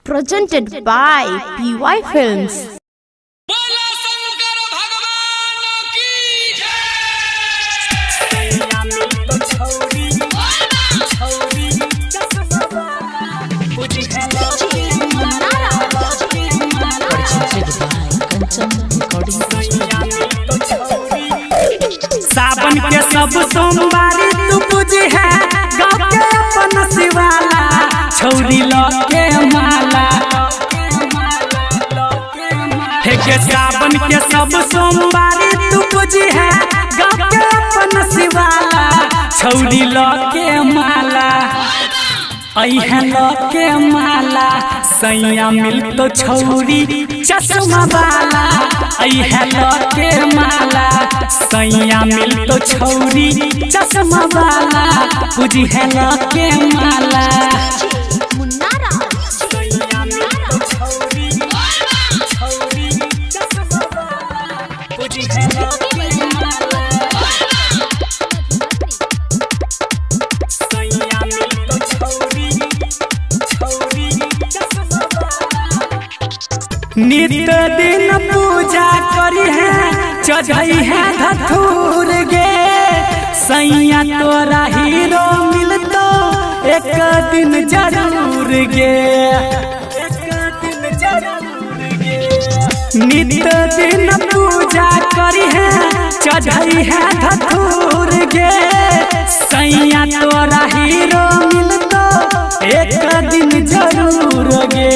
presented by PY Films. सावन के सब सोमवारी तू पूजी है गाँव के अपन शिवाला छौरी लके माला हे के सावन के सब सोमवारी तू पूजी है गाँव के अपन शिवाला छौरी लके माला अइहे लके माला सैया मिल तो छौरी चश्मा वाला अइहे लके माला सैया मिल तो छौरी चश्मा वाला पूजी है लके माला नित्य दिन पूजा करी है चढ़ई है धतूर गे सैया तोरा हीरो मिलतो एक दिन जरूर गे नित्य दिन पूजा करी है चढ़ई है धतूर गे सैया तोरा हीरो मिलतो एक दिन जरूर गे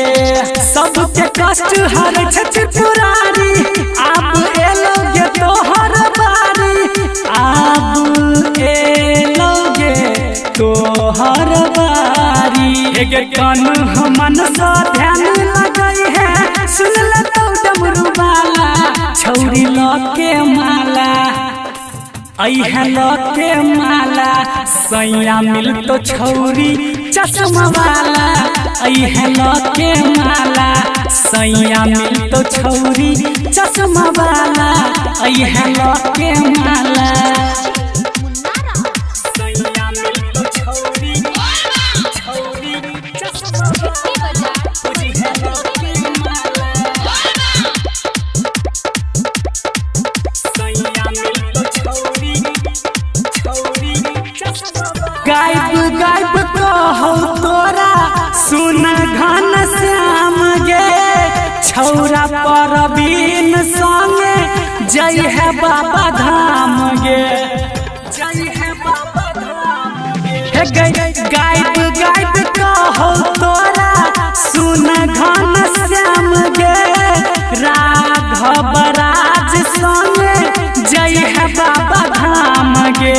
सबके कष्ट हर छठ पुरारी आप एलोगे तोहर बारी आप एलोगे तोहर बारी एक कानू मन सा ध्यान लगई है सुन ले तो डमरू वाला छौरी लके माला अइहे लके माला सैया मिल तो छौरी चश्मा वाला अइहे लके माला सैया मिल तो छौरी चश्मा वाला अइहे लके माला सैया मिल तो छौरी चश्मा वाला अइहे लके माला सैया मिल तो छौरी गायब गायब कहो तोरा सुन घन श्याम गे छौरा परवीन संगे जय है बाबा धाम गे जय है बाबा धाम गे गायब गायब कहो तोरा सुन घन श्याम गे राघव राज संगे जय है बाबा धाम गे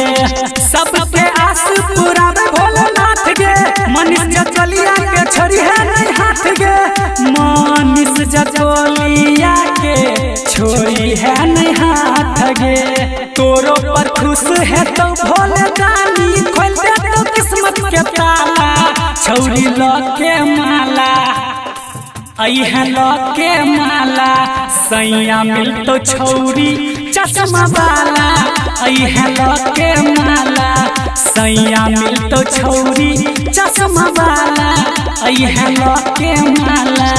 सबके आस पूरा भोलेनाथ गे मनीष जचलिया के छोड़ी है नहीं हाथ गे मनीष जचलिया के छोड़ी है नहीं हाथ गे तोरो पर खुश है तो भोले दानी खोल दे तो किस्मत के ताला छौरी लके माला अइहे लके माला सैया मिल तो छौरी चश्मा वाला अइहे लके माला सैया मिल तो छौरी चश्मा वाला अइहे लके माला।